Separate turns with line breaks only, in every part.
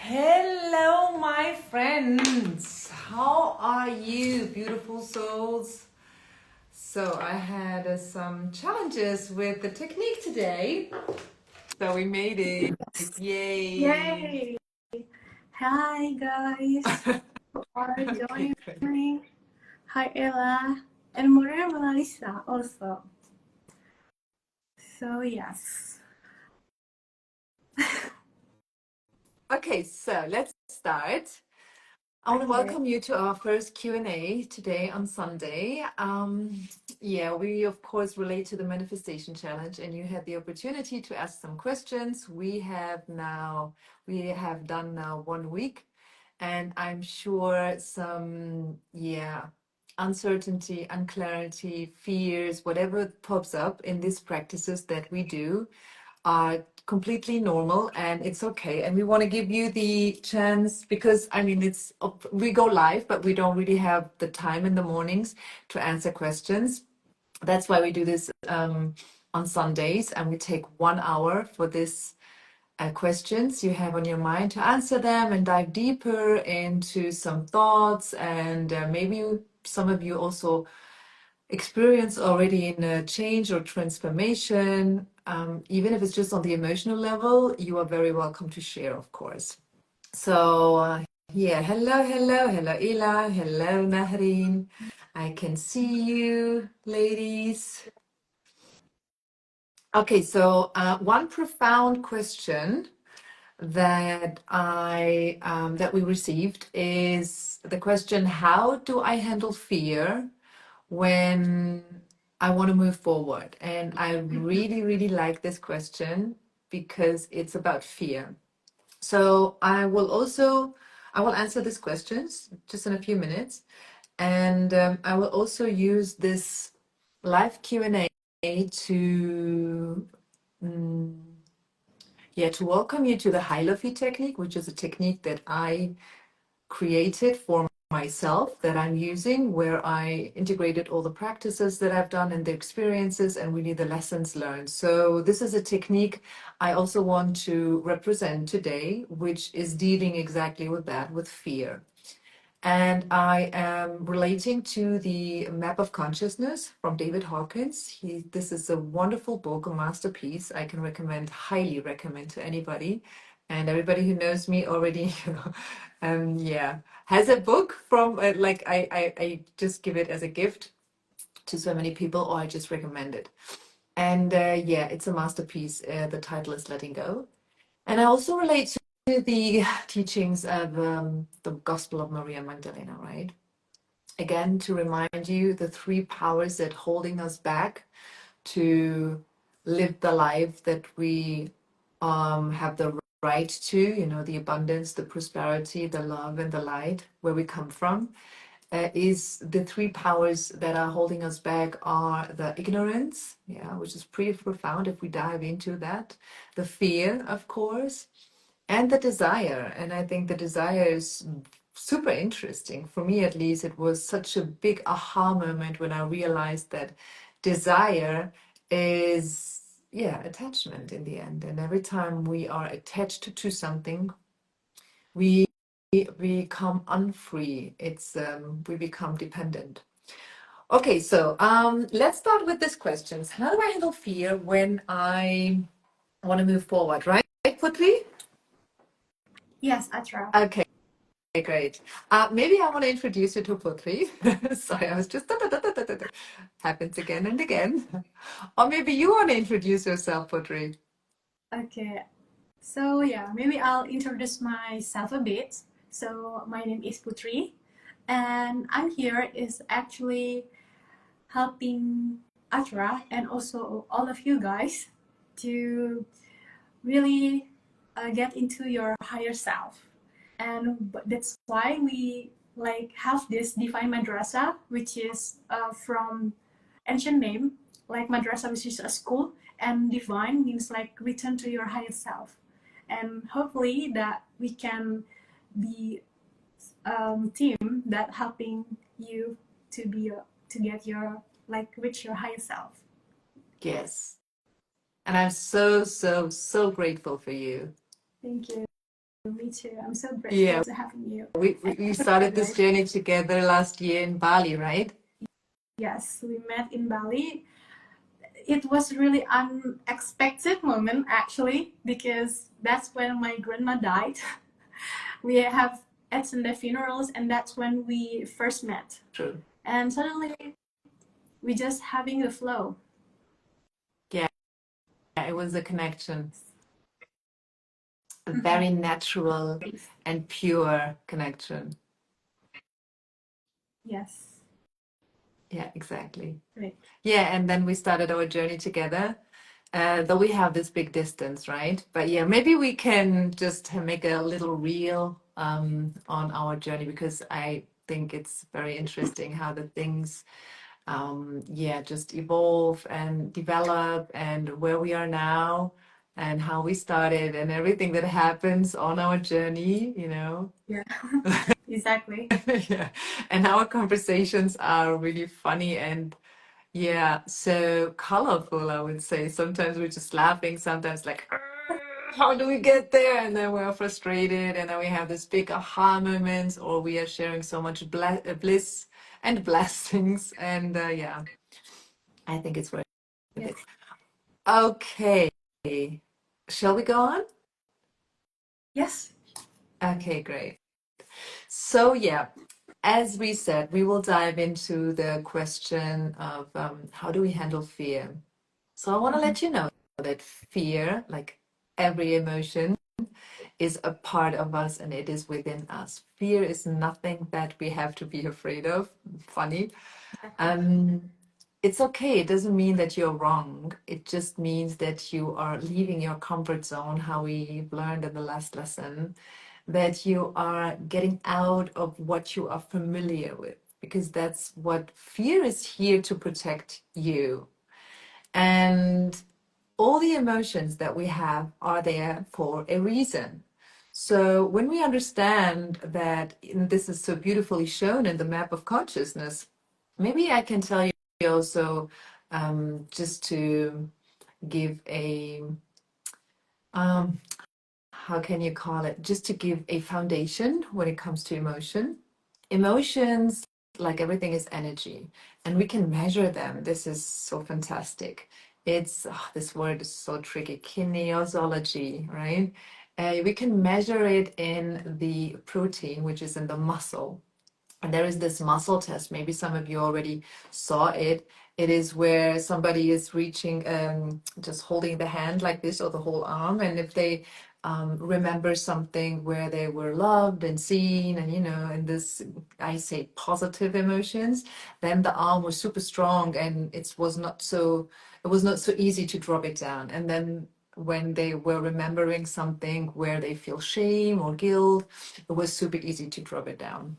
Hello, my friends. How are you, beautiful souls? So I had some challenges with the technique today. So we made it. Yay.
Yay! Hi guys, who are
Okay,
joining
great.
me? Hi Ella and Madrassa also. So yes.
Okay, so let's start. I want to
Okay.
welcome you to our first Q&A today on Sunday. Yeah, we of course relate to the manifestation challenge, and you had the opportunity to ask some questions. We have done now 1 week, and I'm sure some uncertainty, unclarity, fears, whatever pops up in these practices that we do are completely normal, and it's okay. And we want to give you the chance because I mean we go live, but we don't really have the time in the mornings to answer questions. That's why we do this on Sundays, and we take 1 hour for this questions you have on your mind to answer them and dive deeper into some thoughts, and maybe some of you also experience already in a change or transformation. Even if it's just on the emotional level, you are very welcome to share, of course. So, hello, Ila, hello, Nahreen. I can see you, ladies. Okay, so one profound question that that we received is the question: how do I handle fear when I want to move forward? And I really, really like this question because it's about fear. So I will answer these questions just in a few minutes, and I will also use this live Q&A to to welcome you to the Hi.LoFe technique, which is a technique that I created for myself, that I'm using, where I integrated all the practices that I've done and the experiences and really the lessons learned. So this is a technique I also want to represent today, which is dealing exactly with that, with fear. And I am relating to the Map of Consciousness from David Hawkins. This is a wonderful book, a masterpiece. I can recommend, highly recommend to anybody. And everybody who knows me already, has a book from, I just give it as a gift to so many people, or I just recommend it. And it's a masterpiece. The title is Letting Go. And I also relate to the teachings of the Gospel of Maria Magdalena, right? Again, to remind you the three powers that holding us back to live the life that we have the right to, the abundance, the prosperity, the love, and the light, where we come from. Is the three powers that are holding us back are the ignorance, which is pretty profound if we dive into that, the fear, of course, and the desire. And I think the desire is super interesting. For me, at least, it was such a big aha moment when I realized that desire is, attachment in the end. And every time we are attached to something, we become unfree. We become dependent. Okay, so let's start with this questions. How do I handle fear when I want to move forward, right, Putri?
Yes, Atra.
Okay, great. Maybe I want to introduce you to Putri. Sorry, I was just happens again and again. Or maybe you want to introduce yourself, Putri.
Okay. So yeah, maybe I'll introduce myself a bit. So my name is Putri, and I'm here is actually helping Atra and also all of you guys to really get into your higher self. And that's why we like have this divine madrasa, which is from ancient name, like madrasa, which is a school, and divine means like return to your higher self. And hopefully that we can be team that helping you to be to get your like reach your higher self.
Yes. And I'm so, so, so grateful for you.
Thank you. Me too. I'm so
Yeah,
grateful to having you.
we started this
Right?
journey together last year in Bali, right?
Yes, we met in Bali. It was really unexpected moment actually because that's when my grandma died. We have attended funerals and that's when we first met.
True.
And suddenly we just having the flow.
Yeah, it was a connection, a very natural and pure connection.
Yes.
Yeah, exactly.
Great.
Yeah, and then we started our journey together. Though we have this big distance, right? But yeah, maybe we can just make a little reel on our journey because I think it's very interesting how the things, yeah, just evolve and develop and where we are now and how we started and everything that happens on our journey, you know.
Yeah. Exactly.
Yeah. And our conversations are really funny and yeah, so colorful, I would say. Sometimes we're just laughing, sometimes like, "Arr, how do we get there?" And then we're frustrated, and then we have this big aha moments, or we are sharing so much bliss and blessings. And yeah, I think it's worth
Yes.
it. Okay, shall we go on?
Yes.
Okay, great. So yeah, as we said, we will dive into the question of how do we handle fear? So I want to let you know that fear, like every emotion, is a part of us and it is within us. Fear is nothing that we have to be afraid of. Funny. Um, it's okay. It doesn't mean that you're wrong. It just means that you are leaving your comfort zone, how we learned in the last lesson, that you are getting out of what you are familiar with, because that's what fear is here to protect you. And all the emotions that we have are there for a reason. So when we understand that, and this is so beautifully shown in the map of consciousness, maybe I can tell you also, just to give a, um, how can you call it? Just to give a foundation when it comes to emotion. Emotions, like everything, is energy, and we can measure them. This is so fantastic. It's this word is so tricky. Kinesiology, right? We can measure it in the protein, which is in the muscle. And there is this muscle test. Maybe some of you already saw it. It is where somebody is reaching, just holding the hand like this or the whole arm. And if they remember something where they were loved and seen, and and this, I say positive emotions, then the arm was super strong, and it was not so easy to drop it down. And then when they were remembering something where they feel shame or guilt, it was super easy to drop it down.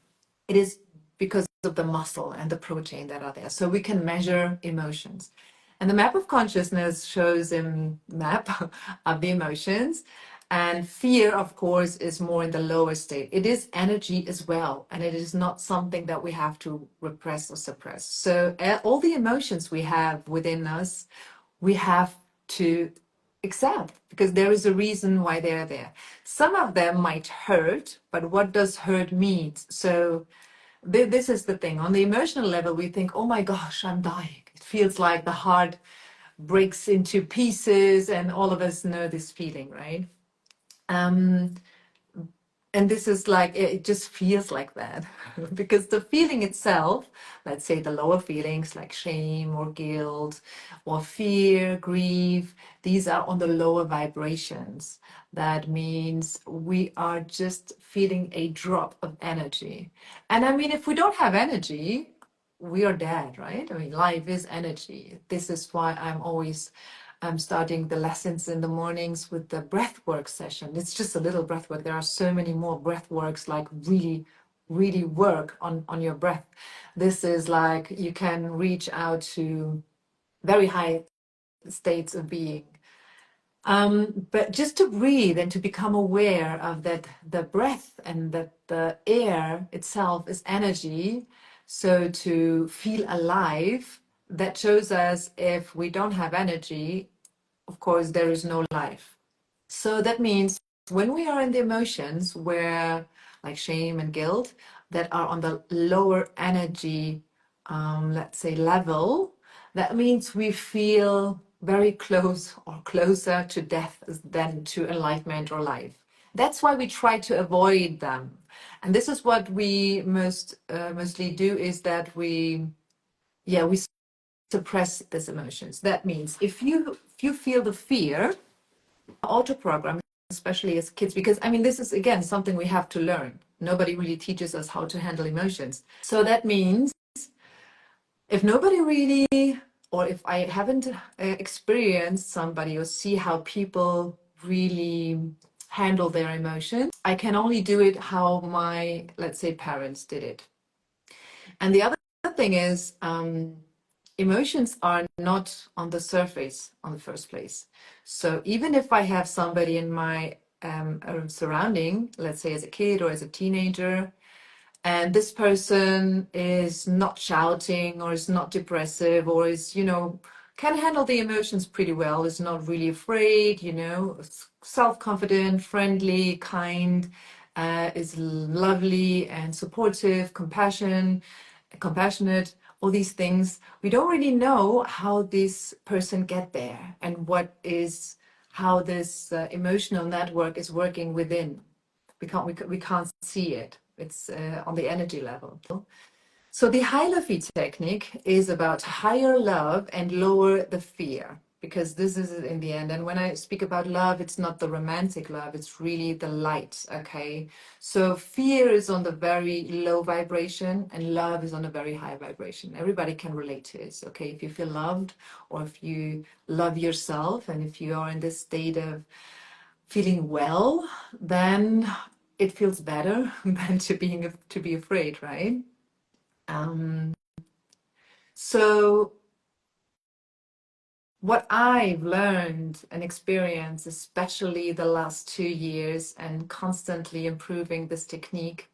It is because of the muscle and the protein that are there. So we can measure emotions. And the map of consciousness shows a map of the emotions. And fear, of course, is more in the lower state. It is energy as well. And it is not something that we have to repress or suppress. So all the emotions we have within us, we have to accept because there is a reason why they're there. Some of them might hurt, but what does hurt mean? So this is the thing. On the emotional level, we think, oh my gosh, I'm dying. It feels like the heart breaks into pieces, and all of us know this feeling, right? Um, and this is like, it just feels like that because the feeling itself, let's say the lower feelings like shame or guilt or fear, grief, these are on the lower vibrations. That means we are just feeling a drop of energy. And I mean, if we don't have energy, we are dead, right? I mean, life is energy. This is why I'm starting the lessons in the mornings with the breath work session. It's just a little breath work. There are so many more breath works, like really, really work on your breath. This is like you can reach out to very high states of being. But just to breathe and to become aware of that, the breath and that the air itself is energy. So to feel alive, that shows us if we don't have energy, of course, there is no life. So that means when we are in the emotions where, like shame and guilt, that are on the lower energy, let's say, level, that means we feel very close or closer to death than to enlightenment or life. That's why we try to avoid them. And this is what we mostly do, is that we suppress these emotions. That means if you feel the fear, auto program, especially as kids, because I mean, this is again something we have to learn. Nobody really teaches us how to handle emotions. So that means if nobody really, or if I haven't experienced somebody or see how people really handle their emotions, I can only do it how my, let's say, parents did it. And the other thing is, emotions are not on the surface on the first place. So even if I have somebody in my surrounding, let's say as a kid or as a teenager, and this person is not shouting or is not depressive or is, can handle the emotions pretty well, is not really afraid, self-confident, friendly, kind, is lovely and supportive, compassionate, all these things. We don't really know how this person get there and how this emotional network is working within. We can't see it. It's on the energy level. So the Hi.LoFe technique is about higher love and lower the fear, because this is it in the end. And when I speak about love, it's not the romantic love, it's really the light, okay? So fear is on the very low vibration and love is on a very high vibration. Everybody can relate to it, okay? If you feel loved, or if you love yourself, and if you are in this state of feeling well, then it feels better than to be afraid, right? So what I've learned and experienced, especially the last 2 years, and constantly improving this technique,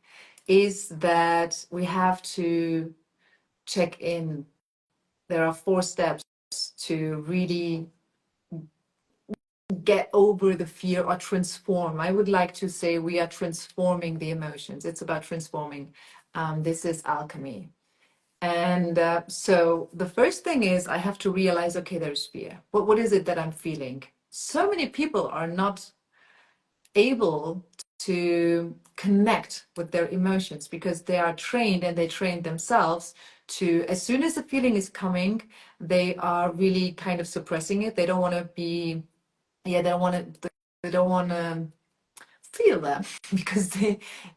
is that we have to check in. There are 4 steps to really get over the fear or transform. I would like to say we are transforming the emotions. It's about transforming. This is alchemy. And so the first thing is I have to realize, okay, there's fear. What is it that I'm feeling? So many people are not able to connect with their emotions because they are trained, and they train themselves to, as soon as the feeling is coming, they are really kind of suppressing it. They don't want to be, they don't want to feel them because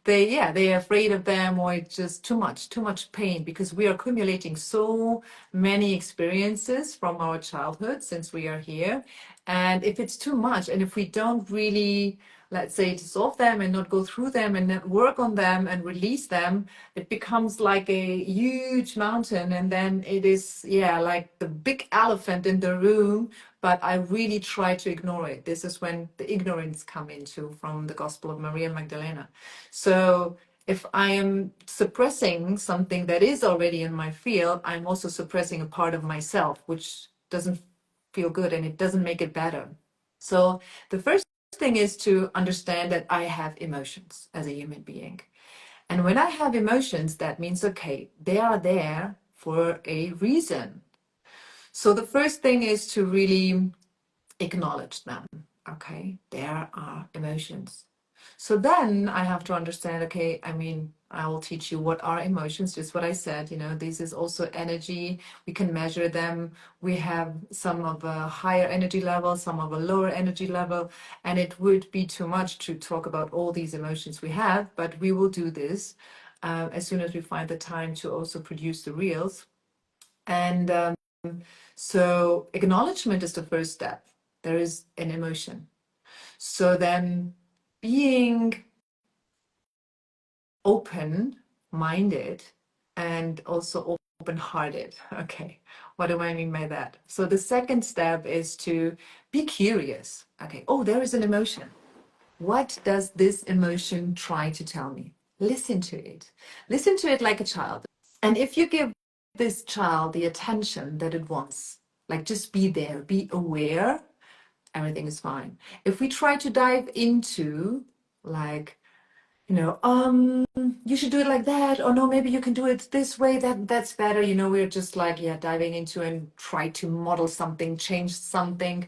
they're afraid of them, or it's just too much pain, because we are accumulating so many experiences from our childhood since we are here. And if it's too much, and if we don't really, let's say, dissolve them and not go through them and not work on them and release them, it becomes like a huge mountain, and then it is like the big elephant in the room, but I really try to ignore it. This is when the ignorance come into from the Gospel of Maria Magdalena. So if I am suppressing something that is already in my field, I'm also suppressing a part of myself, which doesn't feel good and it doesn't make it better. So the first thing is to understand that I have emotions as a human being. And when I have emotions, that means, okay, they are there for a reason. So the first thing is to really acknowledge them. Okay, there are emotions. So then I have to understand, okay, I mean, I will teach you what are emotions, just what I said, this is also energy. We can measure them. We have some of a higher energy level, some of a lower energy level, and it would be too much to talk about all these emotions we have, but we will do this as soon as we find the time to also produce the reels. And so acknowledgement is the first step. There is an emotion. So then being open-minded and also open-hearted. Okay, what do I mean by that? So the second step is to be curious. Okay, oh, there is an emotion. What does this emotion try to tell me? Listen to it. Listen to it like a child. And if you give this child the attention that it wants, like just be there, be aware, everything is fine. If we try to dive into like, you should do it like that, or no, maybe you can do it this way, that's better. We're just like, yeah, diving into and try to model something, change something.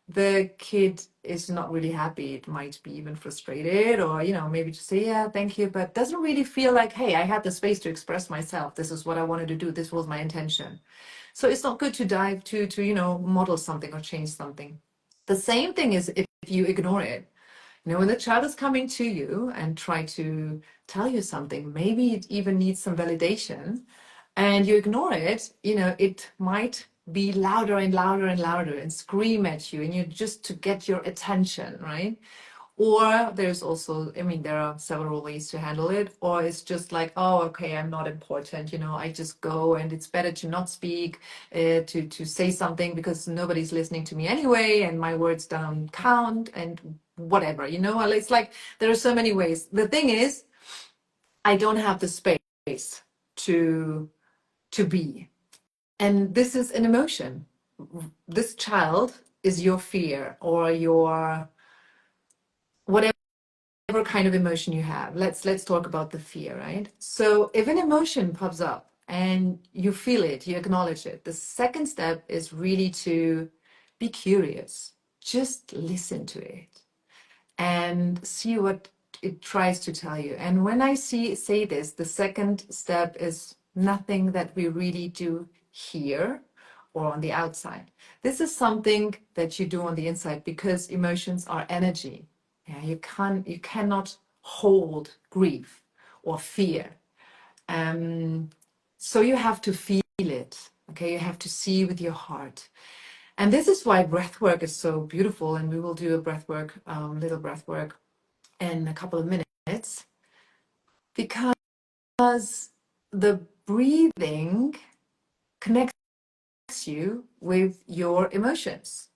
The kid is not really happy. It might be even frustrated, or, maybe just say, yeah, thank you, but doesn't really feel like, hey, I had the space to express myself. This is what I wanted to do. This was my intention. So it's not good to dive to, model something or change something. The same thing is if you ignore it. When the child is coming to you and try to tell you something, maybe it even needs some validation, and you ignore it, it might be louder and louder and louder and scream at you, and you just to get your attention, right? Or there's also, there are several ways to handle it. Or it's just like, oh, okay, I'm not important. I just go, and it's better to not speak, to say something, because nobody's listening to me anyway, and my words don't count, and whatever. It's like there are so many ways. The thing is, I don't have the space to be, and this is an emotion. This child is your fear or your whatever kind of emotion you have. Let's talk about the fear, right? So if an emotion pops up and you feel it, you acknowledge it, the second step is really to be curious. Just listen to it and see what it tries to tell you. And when I say this, the second step is nothing that we really do here or on the outside. This is something that you do on the inside, because emotions are energy. Yeah, you cannot hold grief or fear. So you have to feel it. Okay, you have to see with your heart. And this is why breath work is so beautiful. And we will do a breath work, little breath work in a couple of minutes, because the breathing connects you with your emotions.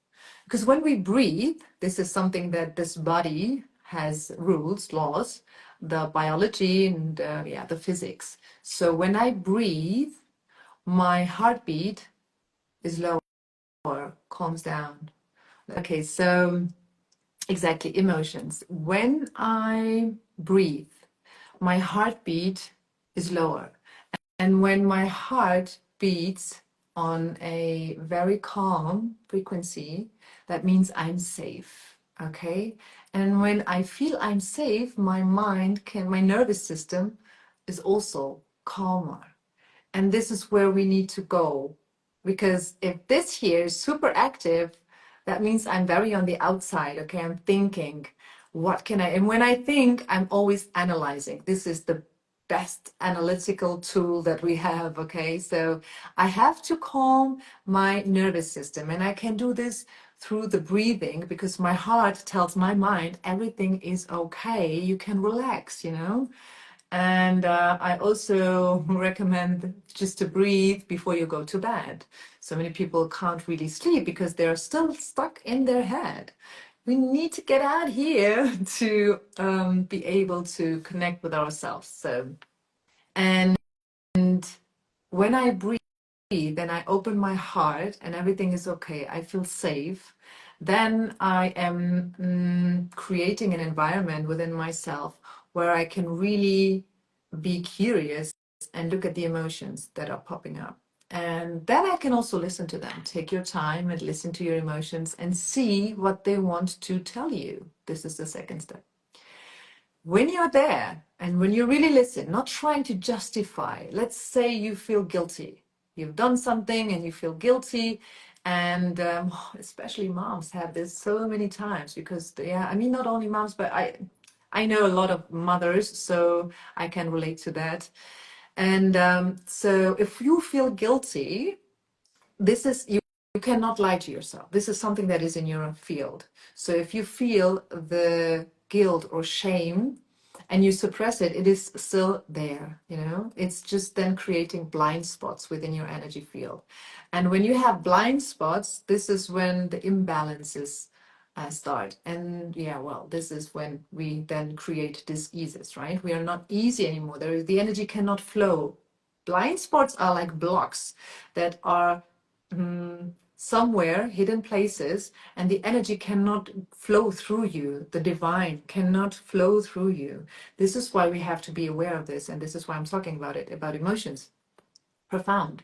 Because when we breathe, this is something that this body has rules, laws, the biology and the physics. So when I breathe, my heartbeat is lower, calms down. Okay, so exactly, emotions. When I breathe, my heartbeat is lower. And when my heart beats on a very calm frequency, that means I'm safe. Okay. And when I feel I'm safe, my nervous system is also calmer. And this is where we need to go. Because if this here is super active, that means I'm very on the outside. Okay. I'm thinking, and when I think, I'm always analyzing. This is the best analytical tool that we have. Okay. So I have to calm my nervous system, and I can do this through the breathing, because my heart tells my mind everything is okay. You can relax. And I also recommend just to breathe before you go to bed. So many people can't really sleep because they're still stuck in their head. We need to get out here to be able to connect with ourselves. And when I breathe, then I open my heart and everything is okay. I feel safe. Then I am creating an environment within myself where I can really be curious and look at the emotions that are popping up. And then I can also listen to them. Take your time and listen to your emotions and see what they want to tell you. This is the second step. When you're there and when you really listen, not trying to justify, let's say you feel guilty. You've done something and you feel guilty. And especially moms have this so many times, because, not only moms, but I know a lot of mothers, so I can relate to that. And so if you feel guilty, you cannot lie to yourself. This is something that is in your field. So if you feel the guilt or shame and you suppress it, it is still there. It's just then creating blind spots within your energy field. And when you have blind spots, this is when the imbalances start. And this is when we then create diseases, right? We are not easy anymore. The energy cannot flow. Blind spots are like blocks that are somewhere, hidden places, and the energy cannot flow through you. The divine cannot flow through you. This is why we have to be aware of this, and this is why I'm talking about it, about emotions. Profound.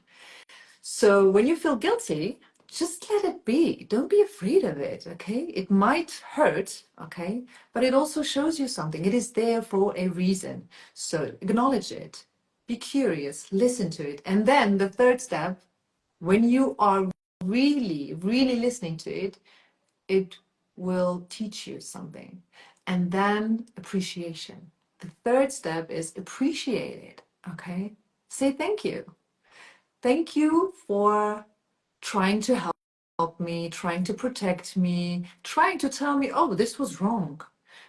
So when you feel guilty, just let it be. Don't be afraid of it, okay? It might hurt, okay? But it also shows you something. It is there for a reason. So acknowledge it. Be curious, listen to it. And then the third step, when you are really, really listening to it, it will teach you something. And then appreciation. The third step is appreciate it, okay? Say thank you. Thank you for trying to help me, trying to protect me, trying to tell me, oh, this was wrong.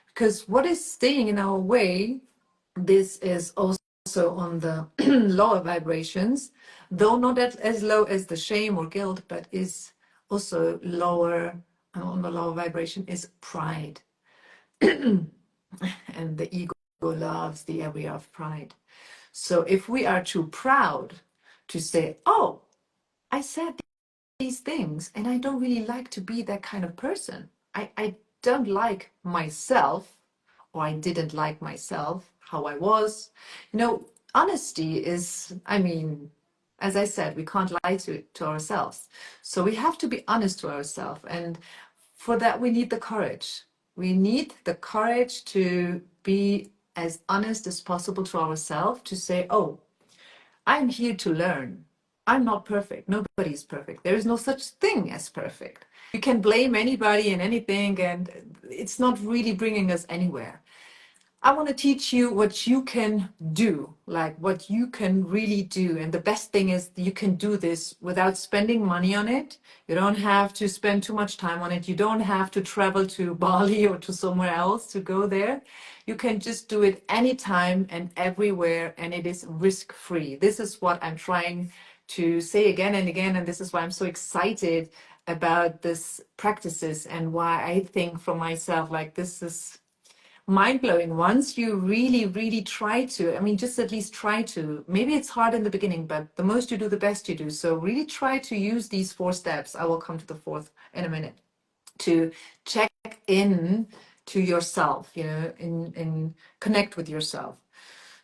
Because what is staying in our way, this is also on the lower vibrations, though not as low as the shame or guilt, but is also lower on the lower vibration is pride. And the ego loves the area of pride. So if we are too proud to say, oh, I said these things and I don't really like to be that kind of person. I don't like myself, or I didn't like myself, how I was. You know, honesty is, I mean, as I said, we can't lie to ourselves. So we have to be honest to ourselves. And for that, we need the courage. We need the courage to be as honest as possible to ourselves, to say, oh, I'm here to learn. I'm not perfect. Nobody's perfect. There is no such thing as perfect. You can blame anybody and anything, and it's not really bringing us anywhere. I want to teach you what you can do, like what you can really do. And the best thing is you can do this without spending money on it. You don't have to spend too much time on it. You don't have to travel to Bali or to somewhere else to go there. You can just do it anytime and everywhere, and it is risk-free. This is what I'm trying to say again and again, and this is why I'm so excited about this practices and why I think for myself, like this is mind-blowing once you really, really try to. I mean, just at least try to. Maybe it's hard in the beginning, but the most you do, the best you do. So really try to use these 4 steps. I will come to the 4th in a minute, to check in to yourself, you know, in connect with yourself.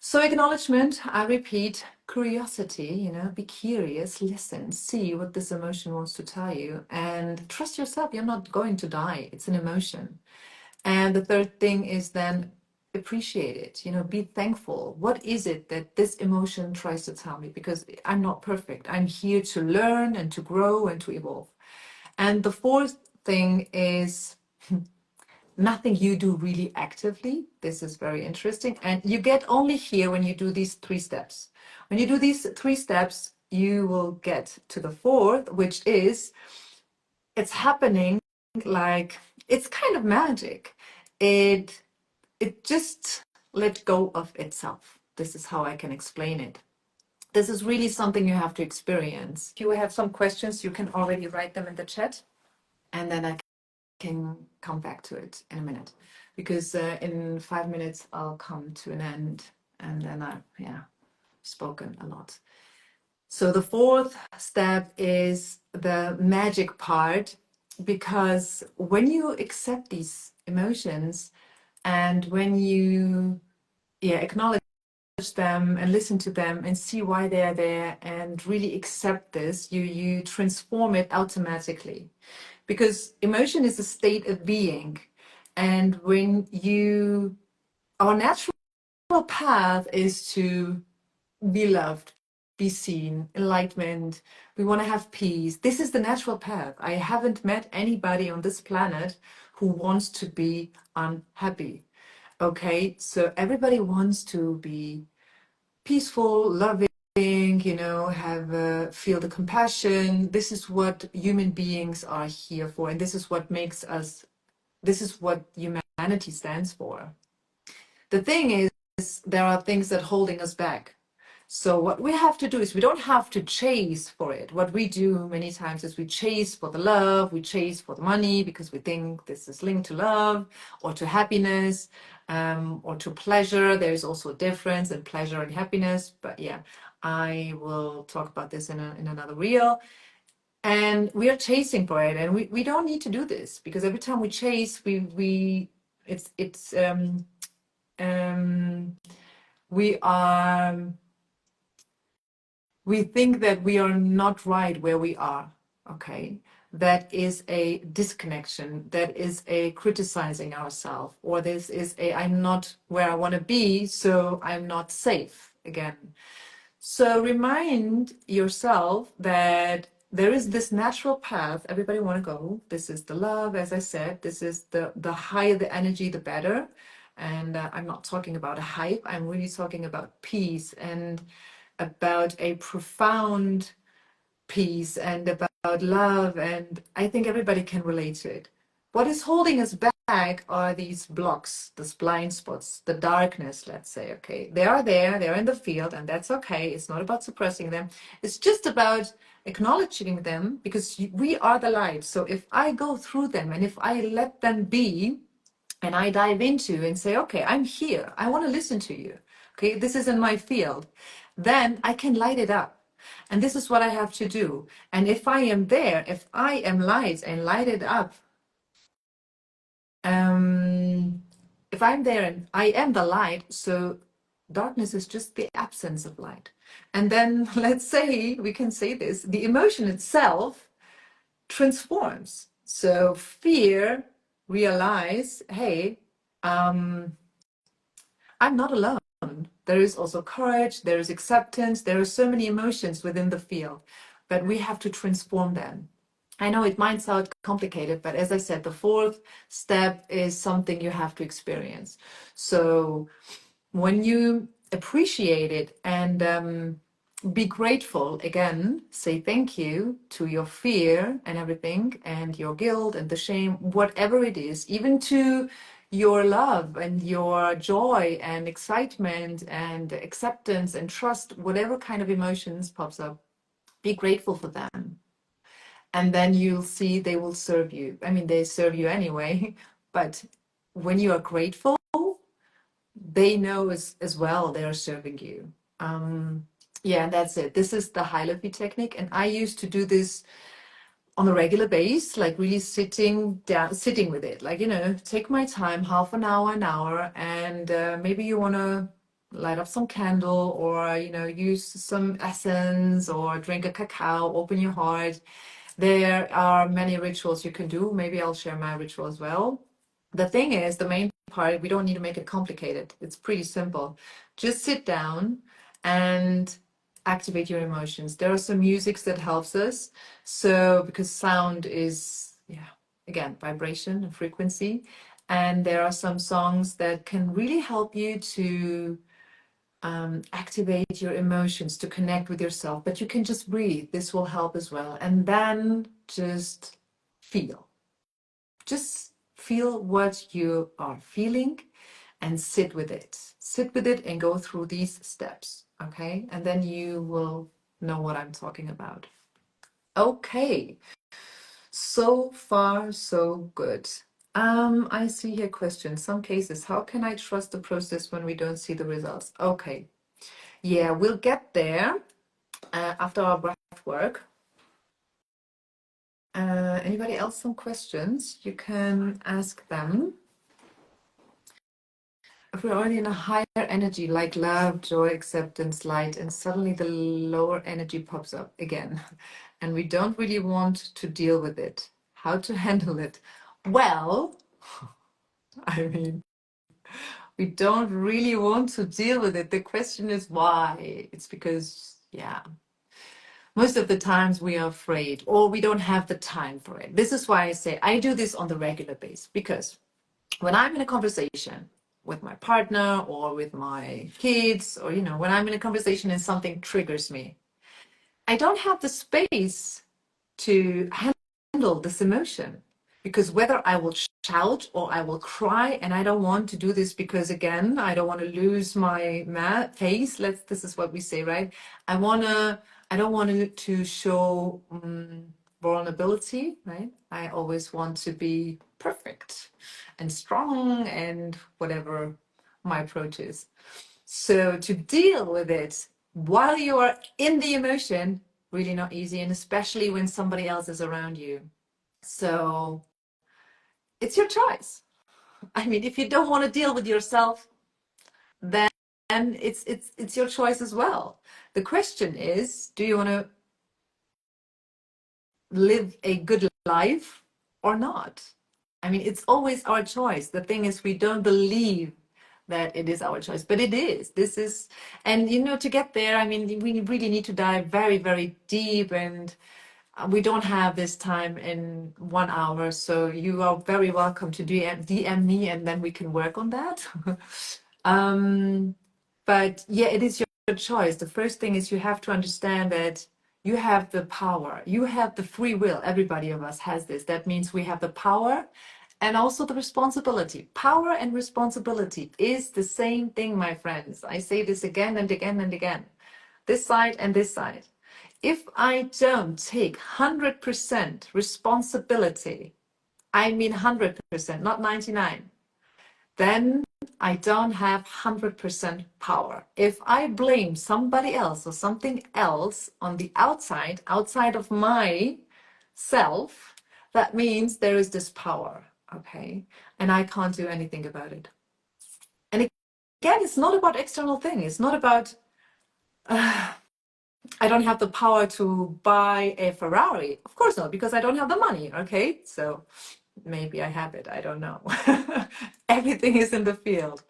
So acknowledgement, I repeat, curiosity, you know, be curious, listen, see what this emotion wants to tell you, and trust yourself. You're not going to die. It's an emotion. And the third thing is then appreciate it, you know, be thankful. What is it that this emotion tries to tell me? Because I'm not perfect. I'm here to learn and to grow and to evolve. And the fourth thing is nothing you do really actively. This is very interesting. And you get only here when you do these 3 steps. When you do these 3 steps, you will get to the 4th, which is it's happening like it's kind of magic. It just let go of itself. This is how I can explain it. This is really something you have to experience. If you have some questions, you can already write them in the chat, and then I can come back to it in a minute, because in 5 minutes I'll come to an end, and then I've spoken a lot. So the 4th step is the magic part, because when you accept these emotions and when you acknowledge them and listen to them and see why they're there and really accept this, you transform it automatically, because emotion is a state of being. And when our natural path is to be loved, be seen, enlightenment. We want to have peace. This is the natural path. I haven't met anybody on this planet who wants to be unhappy. Okay, so everybody wants to be peaceful, loving, you know, have feel the compassion. This is what human beings are here for, and this is what makes us. This is what humanity stands for. The thing is, there are things that are holding us back. So what we have to do is we don't have to chase for it. What we do many times is we chase for the love, we chase for the money because we think this is linked to love or to happiness, or to pleasure. There is also a difference in pleasure and happiness. But yeah, I will talk about this in another reel. And we are chasing for it, and we don't need to do this, because every time we chase, it's we are we think that we are not right where we are. Okay, that is a disconnection, that is a criticizing ourselves, or this is a I'm not where I want to be, so I'm not safe again. So remind yourself that there is this natural path everybody want to go. This is the love, as I said. This is the higher the energy, the better. And I'm not talking about a hype. I'm really talking about peace, and about a profound peace, and about love. And I think everybody can relate to it. What is holding us back are these blocks, these blind spots, the darkness, let's say. Okay, they are there, they're in the field, and that's okay. It's not about suppressing them. It's just about acknowledging them, because we are the light. So if I go through them, and if I let them be, and I dive into and say, okay, I'm here, I want to listen to you. Okay, this is in my field. Then I can light it up. And this is what I have to do. And if I am there, if I am light and light it up, if I'm there and I am the light, so darkness is just the absence of light. And then let's say, we can say this, the emotion itself transforms. So fear, realize, hey, I'm not alone. There is also courage, there is acceptance, there are so many emotions within the field, but we have to transform them. I know it might sound complicated, but as I said, the fourth step is something you have to experience. So when you appreciate it, and be grateful, again, say thank you to your fear and everything, and your guilt and the shame, whatever it is, even to your love and your joy and excitement and acceptance and trust, whatever kind of emotions pops up, be grateful for them. And then you'll see they will serve you. I mean, they serve you anyway, but when you are grateful, they know as well they are serving you. Yeah, that's it. This is the Hi.LoFe technique, and I used to do this on a regular basis, like really sitting down, sitting with it, like, take my time, half an hour, and maybe you want to light up some candle, or use some essence, or drink a cacao, open your heart. There are many rituals you can do. Maybe I'll share my ritual as well. The thing is, the main part, we don't need to make it complicated. It's pretty simple. Just sit down and activate your emotions. There are some musics that helps us. So, because sound is, yeah, again, vibration and frequency. And there are some songs that can really help you to activate your emotions, to connect with yourself. But you can just breathe. This will help as well. And then just feel. Just feel what you are feeling and sit with it. Sit with it and go through these steps, okay? And then you will know what I'm talking about. Okay, so far so good. I see here questions. Some cases, how can I trust the process when we don't see the results? Okay, yeah, we'll get there after our breath work. Anybody else some questions? You can ask them. If we're already in a higher energy, like love, joy, acceptance, light, and suddenly the lower energy pops up again, and we don't really want to deal with it, how to handle it? Well, I mean, we don't really want to deal with it. The question is why? It's because, yeah, most of the times we are afraid, or we don't have the time for it. This is why I say I do this on the regular basis, because when I'm in a conversation with my partner or with my kids, or when I'm in a conversation and something triggers me, I don't have the space to handle this emotion, because whether I will shout or I will cry, and I don't want to do this, because again, I don't want to lose my face. This is what we say, right? I don't want to show vulnerability, right? I always want to be perfect and strong and whatever my approach is. So to deal with it while you are in the emotion, really not easy, and especially when somebody else is around you. So it's your choice. I mean, if you don't want to deal with yourself, then it's your choice as well. The question is, do you want to live a good life or not? I mean, it's always our choice. The thing is, we don't believe that it is our choice, but it is. This is, and to get there, I mean, we really need to dive very, very deep, and we don't have this time in 1 hour. So you are very welcome to DM me, and then we can work on that. But yeah, it is your choice. The first thing is you have to understand that you have the power. You have the free will. Everybody of us has this. That means we have the power and also the responsibility. Power and responsibility is the same thing, my friends. I say this again and again and again. This side and this side. If I don't take 100% responsibility, I mean 100%, not 99, then I don't have 100% power. If I blame somebody else or something else on the outside of my self, that means there is this power, okay? And I can't do anything about it. And again, it's not about external thing. It's not about, I don't have the power to buy a Ferrari. Of course not, because I don't have the money, okay? So maybe I have it, I don't know. Everything is in the field.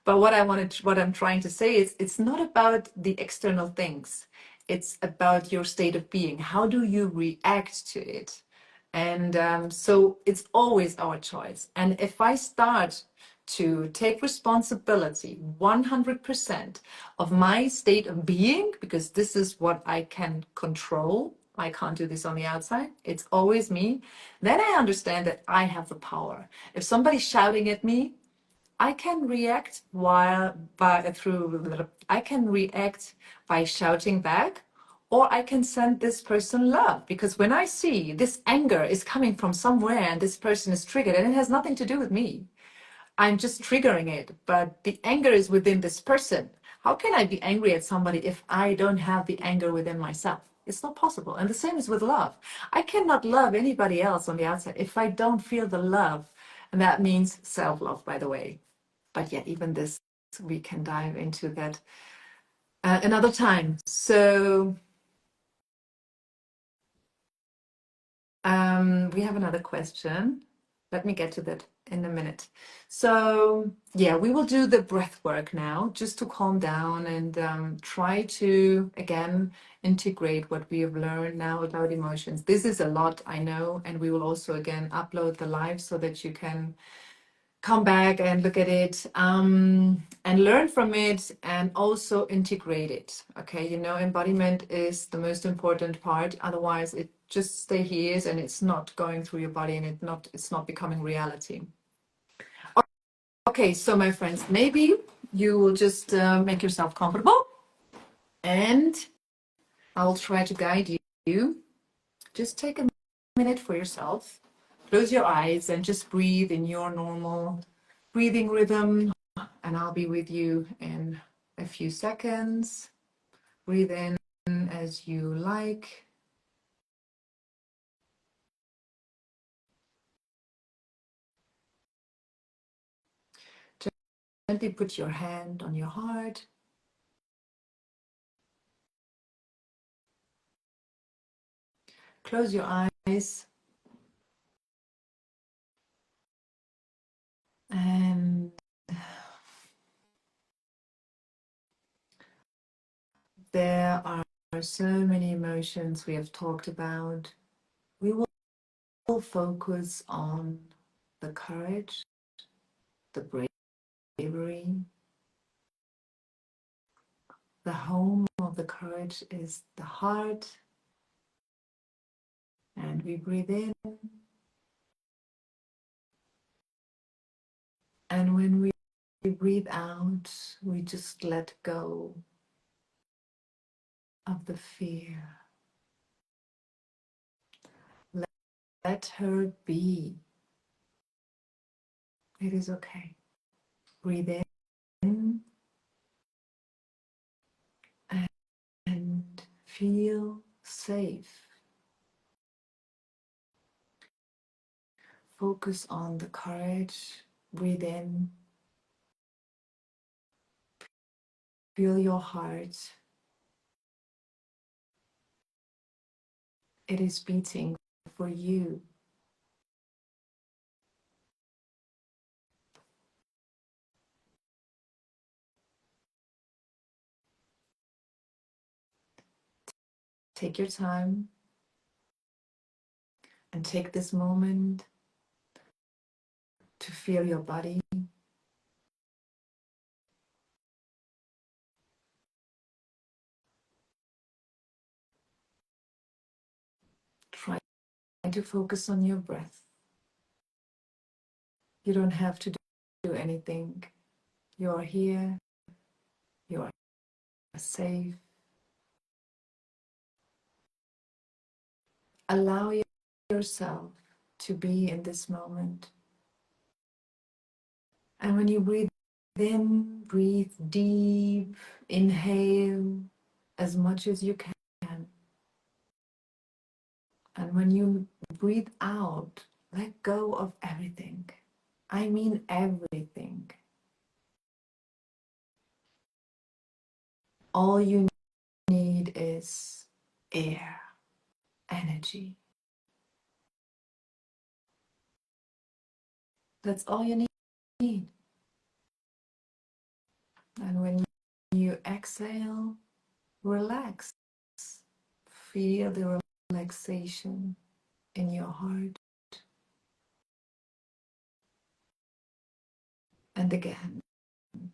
But what I'm trying to say is it's not about the external things. It's about your state of being. How do you react to it? And so it's always our choice. And if I start to take responsibility 100% of my state of being, because this is what I can control, I can't do this on the outside, it's always me, then I understand that I have the power. If somebody's shouting at me, I can react I can react by shouting back, or I can send this person love. Because when I see this anger is coming from somewhere and this person is triggered, and it has nothing to do with me, I'm just triggering it, but the anger is within this person. How can I be angry at somebody if I don't have the anger within myself? It's not possible. And the same is with love. I cannot love anybody else on the outside if I don't feel the love. And that means self-love, by the way. But yeah, even this, we can dive into that another time. So we have another question. Let me get to that in a minute. So yeah, we will do the breath work now, just to calm down and try to, again, integrate what we have learned now about emotions. This is a lot, I know, and we will also, again, upload the live so that you can come back and look at it and learn from it and also integrate it. Okay, embodiment is the most important part. Otherwise, it just stay here and it's not going through your body and it's not becoming reality. Okay, so my friends, maybe you will just make yourself comfortable and I'll try to guide you. Just take a minute for yourself. Close your eyes and just breathe in your normal breathing rhythm. And I'll be with you in a few seconds. Breathe in as you like. Gently put your hand on your heart. Close your eyes. And there are so many emotions we have talked about. We will focus on the courage, the bravery. The home of the courage is the heart. And we breathe in. And when we breathe out, we just let go of the fear. Let her be. It is okay. Breathe in and feel safe. Focus on the courage. Breathe in. Feel your heart. It is beating for you. Take your time and take this moment to feel your body. Try to focus on your breath. You don't have to do anything. You are here. You are safe. Allow yourself to be in this moment. And when you breathe in, breathe deep. Inhale as much as you can. And when you breathe out, let go of everything. I mean everything. All you need is air, energy. That's all you need. And when you exhale, relax. Feel the relaxation in your heart. And again,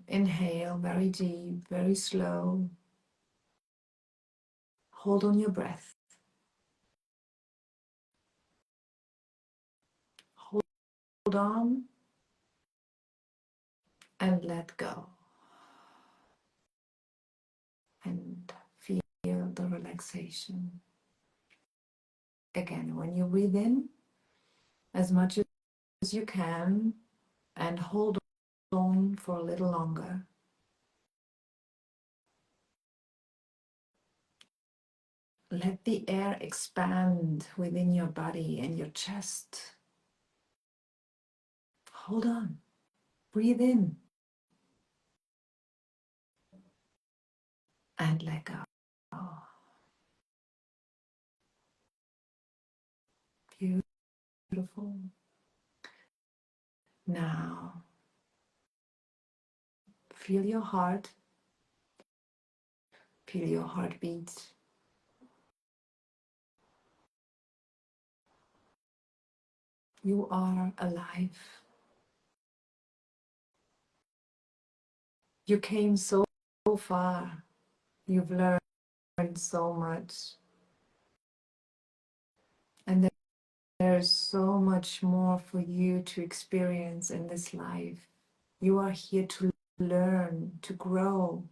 inhale very deep, very slow. Hold on your breath. Hold on and let go. And feel the relaxation. Again, when you breathe in, as much as you can, and hold on for a little longer. Let the air expand within your body and your chest. Hold on. Breathe in and let go. Beautiful. Now, feel your heart. Feel your heartbeat. You are alive. You came so far. You've learned so much. And there's so much more for you to experience in this life. You are here to learn, to grow.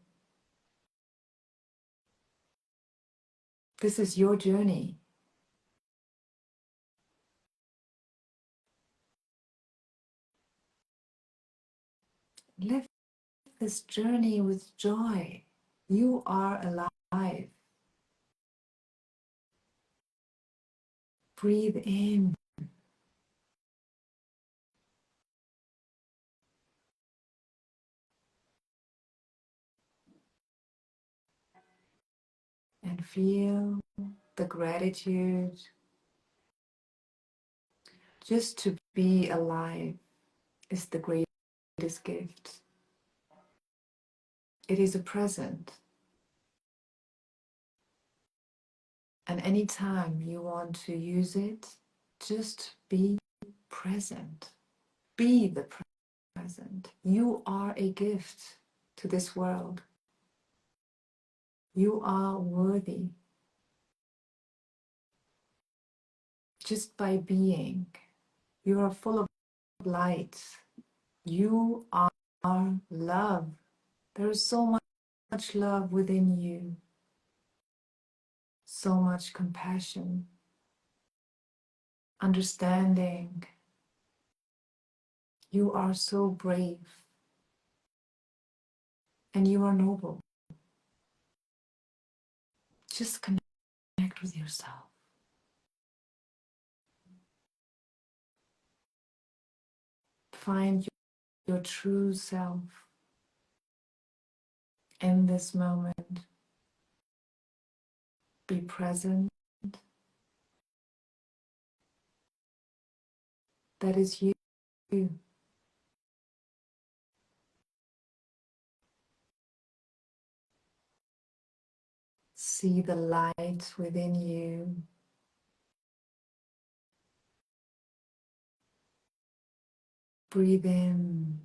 This is your journey. Live this journey with joy. You are alive. Breathe in. And feel the gratitude. Just to be alive is the greatest gift. It is a present. And anytime you want to use it, just be present. Be the present. You are a gift to this world. You are worthy. Just by being, you are full of light. You are love. There is so much love within you. So much compassion, understanding. You are so brave and you are noble. Just connect connect with yourself. Find your true self in this moment. Be present. That is you. See the light within you. Breathe in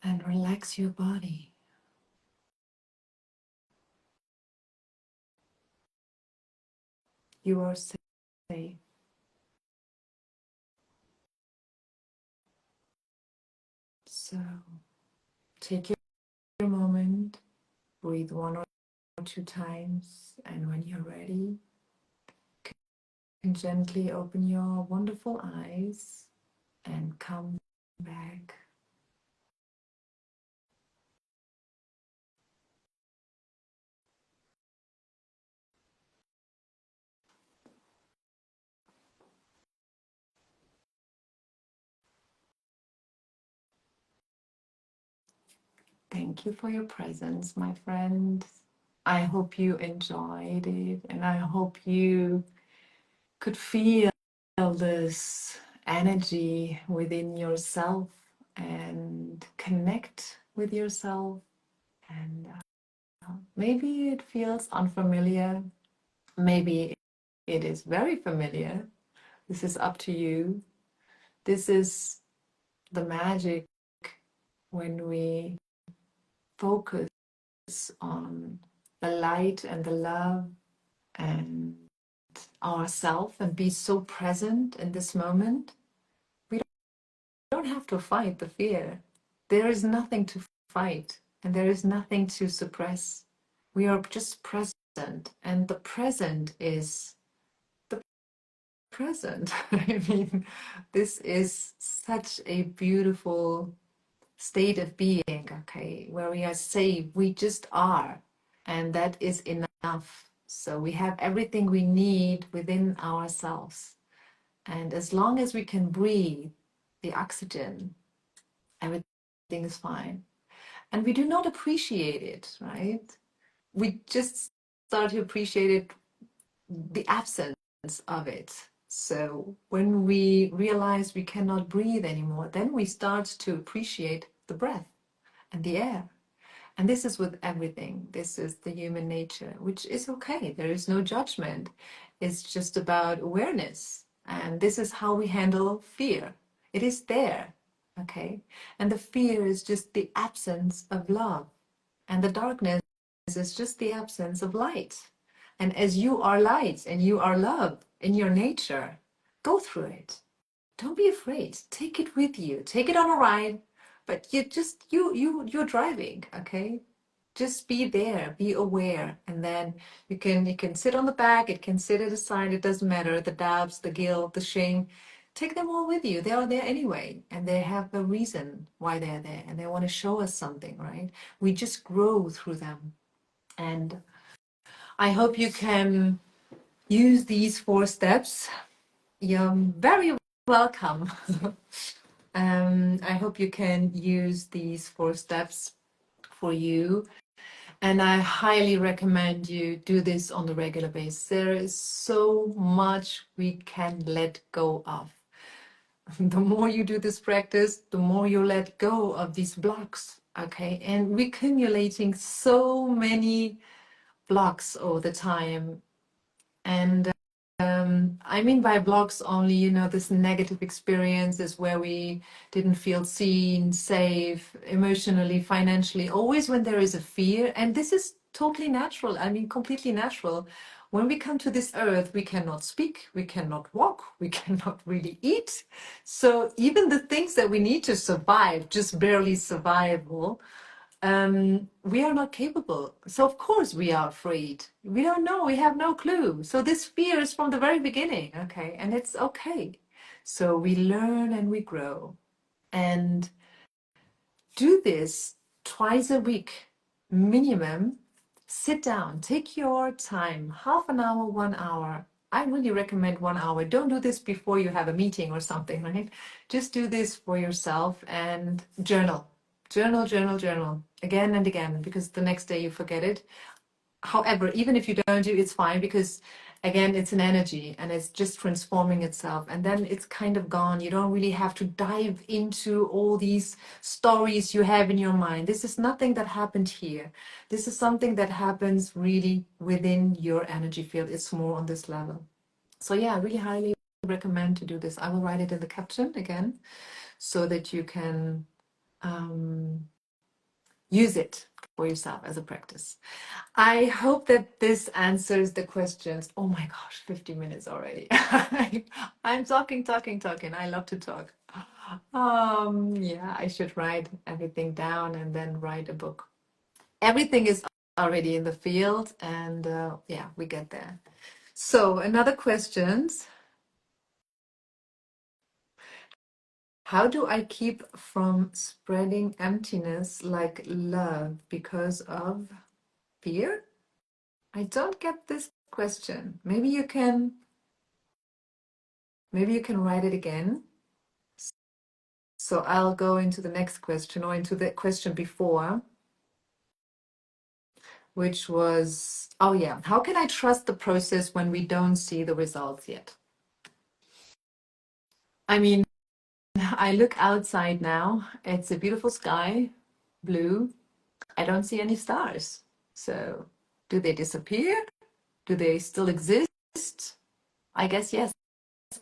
and relax your body. You are safe. So take your moment, breathe 1 or 2 times, and when you're ready, you can gently open your wonderful eyes and come back. Thank you for your presence, my friend. I hope you enjoyed it, and I hope you could feel this energy within yourself and connect with yourself. And maybe it feels unfamiliar, maybe it is very familiar. This is up to you. This is the magic when we focus on the light and the love and ourself and be so present in this moment. We don't have to fight the fear. There is nothing to fight and there is nothing to suppress. We are just present, and the present is the present. I mean, this is such a beautiful state of being, okay, where we are safe, we just are, and that is enough. So we have everything we need within ourselves. And as long as we can breathe the oxygen, everything is fine. And we do not appreciate it, right? We just start to appreciate it, the absence of it. So when we realize we cannot breathe anymore, then we start to appreciate the breath and the air. And this is with everything. This is the human nature, which is okay. There is no judgment. It's just about awareness. And this is how we handle fear. It is there, okay? And the fear is just the absence of love. And the darkness is just the absence of light. And as you are light and you are love in your nature, go through it. Don't be afraid. Take it with you. Take it on a ride, but you're driving, okay? Just be there, be aware, and then you can sit on the back, it can sit at the side, it doesn't matter. The doubts, the guilt, the shame, take them all with you. They are there anyway, and they have a reason why they're there, and they want to show us something, right? We just grow through them. And I hope you can use these 4 steps. You're very welcome. I hope you can use these 4 steps for you. And I highly recommend you do this on a regular basis. There is so much we can let go of. The more you do this practice, the more you let go of these blocks, okay? And we're accumulating so many blocks all the time. And I mean by blocks only, this negative experience is where we didn't feel seen, safe, emotionally, financially, always when there is a fear. And this is totally natural. I mean, completely natural. When we come to this earth, we cannot speak, we cannot walk, we cannot really eat. So even the things that we need to survive, just barely survival, we are not capable. So of course we are afraid. We don't know, we have no clue. So this fear is from the very beginning, okay? And it's okay. So we learn and we grow. And do this twice a week, minimum, Sit down, take your time, half an hour, 1 hour. I really recommend 1 hour. Don't do this before you have a meeting or something, right? Just do this for yourself and journal. Journal, journal, journal again and again, because the next day you forget it. However, even if you don't do, it's fine, because again, it's an energy and it's just transforming itself, and then it's kind of gone. You don't really have to dive into all these stories you have in your mind. This is nothing that happened here. This is something that happens really within your energy field. It's more on this level. So yeah, I really highly recommend to do this. I will write it in the caption again so that you can use it for yourself as a practice. I hope that this answers the questions. Oh my gosh, 50 minutes already. I'm talking, talking, talking. I love to talk. Yeah, I should write everything down and then write a book. Everything is already in the field, and yeah, we get there. So another questions. How do I keep from spreading emptiness like love because of fear? I don't get this question. Maybe you can write it again. So I'll go into the next question, or into the question before, which was, oh yeah, how can I trust the process when we don't see the results yet? I mean, I look outside now. It's a beautiful sky, blue. I don't see any stars. So do they disappear? Do they still exist? I guess yes,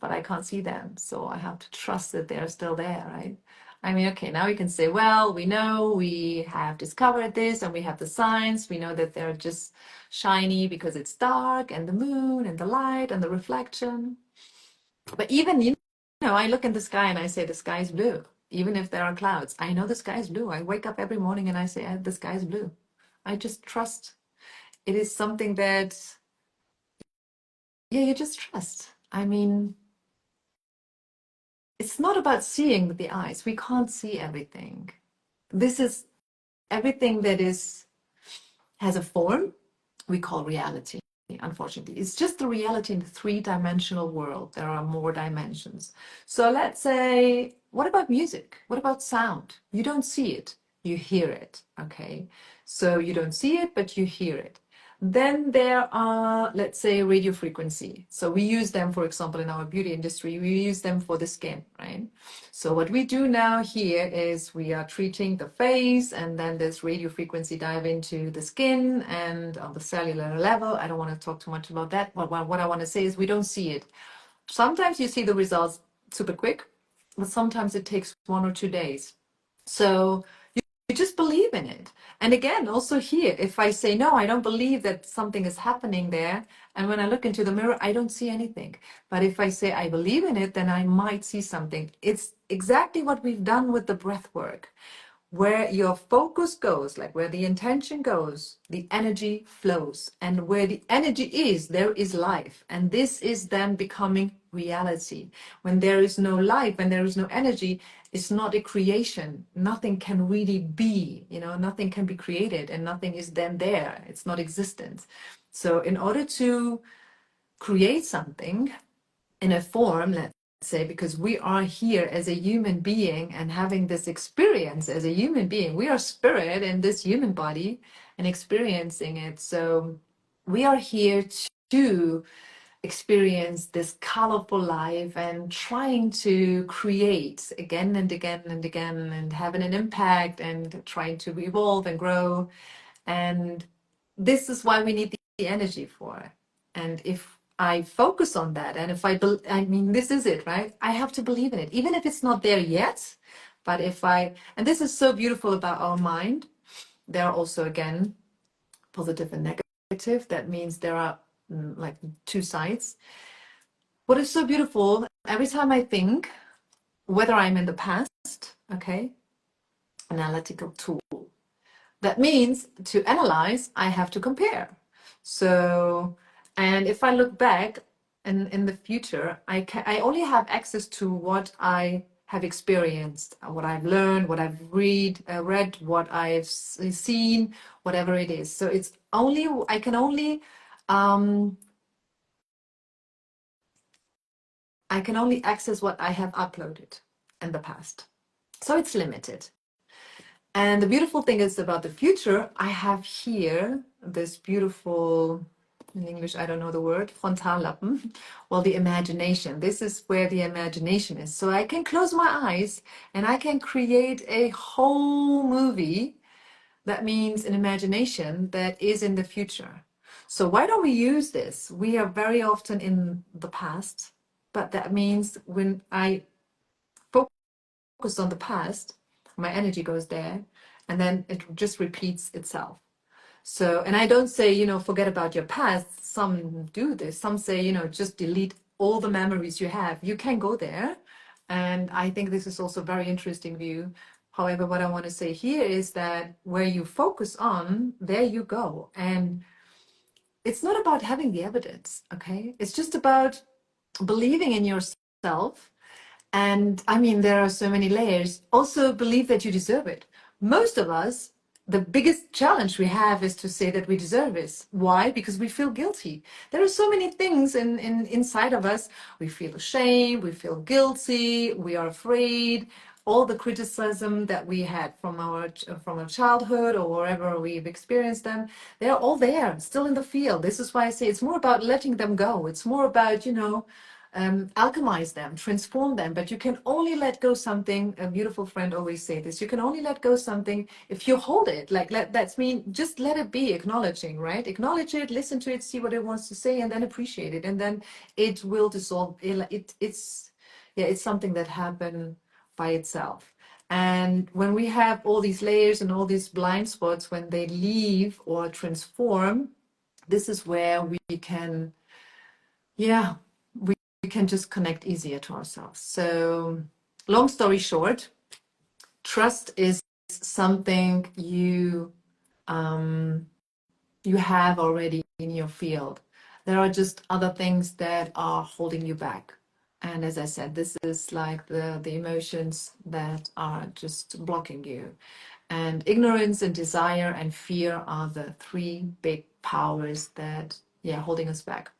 but I can't see them. So I have to trust that they're still there, right? I mean, okay, now we can say, well, we know we have discovered this and we have the signs. We know that they're just shiny because it's dark, and the moon and the light and the reflection. But even, I look in the sky and I say the sky is blue. Even if there are clouds, I know the sky is blue. I wake up every morning and I say, the sky is blue. I just trust. It is something that, yeah, you just trust. I mean, it's not about seeing with the eyes. We can't see everything. This is everything that has a form we call reality. Unfortunately, it's just the reality in the three-dimensional world. There are more dimensions. So let's say, what about music? What about sound? You don't see it, you hear it. Okay, so you don't see it, but you hear it. Then there are, let's say, radio frequency. So we use them, for example, in our beauty industry, we use them for the skin, right? So what we do now here is we are treating the face, and then this radio frequency dive into the skin and on the cellular level. I don't want to talk too much about that. What I want to say is we don't see it. Sometimes you see the results super quick, but sometimes it takes 1 or 2 days. So you just believe in it. And again, also here, if I say, no, I don't believe that something is happening there, and when I look into the mirror, I don't see anything. But if I say I believe in it, then I might see something. It's exactly what we've done with the breath work. Where your focus goes, like where the intention goes, the energy flows. And where the energy is, there is life. And this is then becoming reality. When there is no life, when there is no energy, it's not a creation. Nothing can really be, nothing can be created, and nothing is then there. It's not existent. So in order to create something in a form, let's say, because we are here as a human being and having this experience as a human being, we are spirit in this human body and experiencing it. So we are here to experience this colorful life and trying to create again and again and again, and having an impact and trying to evolve and grow. And this is why we need the energy for it. And if I focus on that, and if I mean, this is it, right? I have to believe in it, even if it's not there yet. But and this is so beautiful about our mind. There are also, again, positive and negative. That means there are like two sides. What is so beautiful, every time I think, whether I'm in the past, okay, analytical tool. That means to analyze, I have to compare. So, and if I look back in the future, I only have access to what I have experienced, what I've learned, what I've read, what I've seen, whatever it is. So it's only, I can only access what I have uploaded in the past. So it's limited. And the beautiful thing is about the future, I have here this beautiful, in English, I don't know the word, Frontallappen, well, the imagination. This is where the imagination is. So I can close my eyes and I can create a whole movie. That means an imagination that is in the future. So why don't we use this? We are very often in the past, but that means when I focus on the past, my energy goes there, and then it just repeats itself. So, and I don't say, forget about your past. Some do this. Some say, just delete all the memories you have. You can go there. And I think this is also a very interesting view. However, what I want to say here is that where you focus on, there you go. And it's not about having the evidence, okay? It's just about believing in yourself. And I mean, there are so many layers. Also, believe that you deserve it. Most of us, the biggest challenge we have is to say that we deserve it. Why? Because we feel guilty. There are so many things inside of us. We feel ashamed, we feel guilty, we are afraid. All the criticism that we had from our childhood or wherever we've experienced them, they're all there, still in the field. This is why I say it's more about letting them go. It's more about, alchemize them, transform them. But you can only let go something. A beautiful friend always say this: you can only let go something if you hold it. That's mean just let it be, acknowledging, right? Acknowledge it, listen to it, see what it wants to say, and then appreciate it, and then it will dissolve. It's something that happened by itself. And when we have all these layers and all these blind spots, when they leave or transform, this is where we can, we can just connect easier to ourselves. So, long story short, trust is something you have already in your field. There are just other things that are holding you back. And as I said, this is like the emotions that are just blocking you. And ignorance and desire and fear are the three big powers that, holding us back.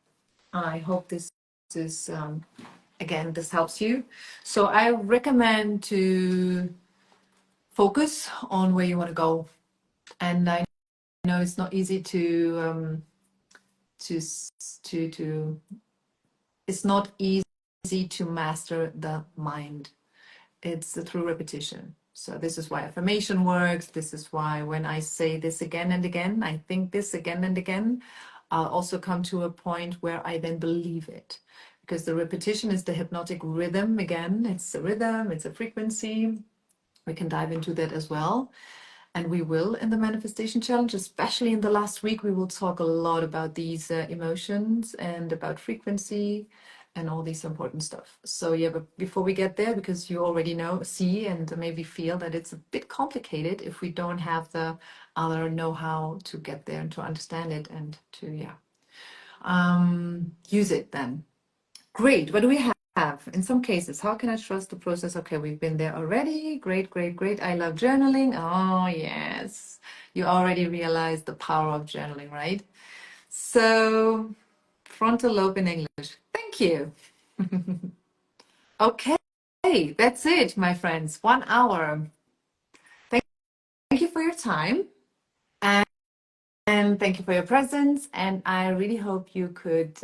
I hope this is, again, this helps you. So I recommend to focus on where you want to go. And I know it's not easy to it's not easy to master the mind. It's through repetition. So this is why affirmation works. This is why when I say this again and again, I think this again and again, I'll also come to a point where I then believe it. Because the repetition is the hypnotic rhythm again. It's a rhythm, it's a frequency. We can dive into that as well. And we will in the manifestation challenge, especially in the last week, we will talk a lot about these emotions and about frequency and all these important stuff. So yeah, but before we get there, because you already see and maybe feel that it's a bit complicated if we don't have the other know-how to get there and to understand it and to use it then. Great. What do we have? In some cases, how can I trust the process? Okay, we've been there already. Great, great, great. I love journaling. Oh, yes. You already realized the power of journaling, right? So, frontal lobe in English. Thank you. Okay, that's it, my friends. 1 hour. Thank you for your time. And thank you for your presence. And I really hope you could,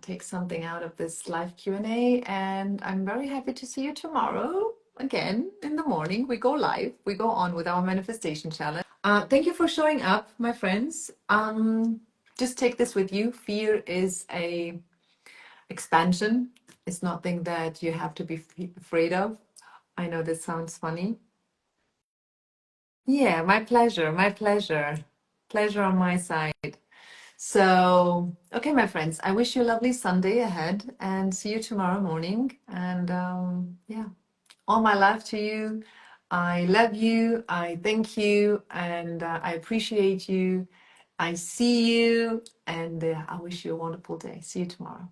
take something out of this live Q&A. And I'm very happy to see you tomorrow again in the morning. We go live. We go on with our manifestation challenge. Thank you for showing up, my friends. Just take this with you. Fear is a expansion. It's nothing that you have to be afraid of. I know this sounds funny. Yeah, my pleasure. My pleasure. Pleasure on my side. So, okay, my friends, I wish you a lovely Sunday ahead and see you tomorrow morning. And all my love to you. I love you. I thank you. And I appreciate you. I see you. And I wish you a wonderful day. See you tomorrow.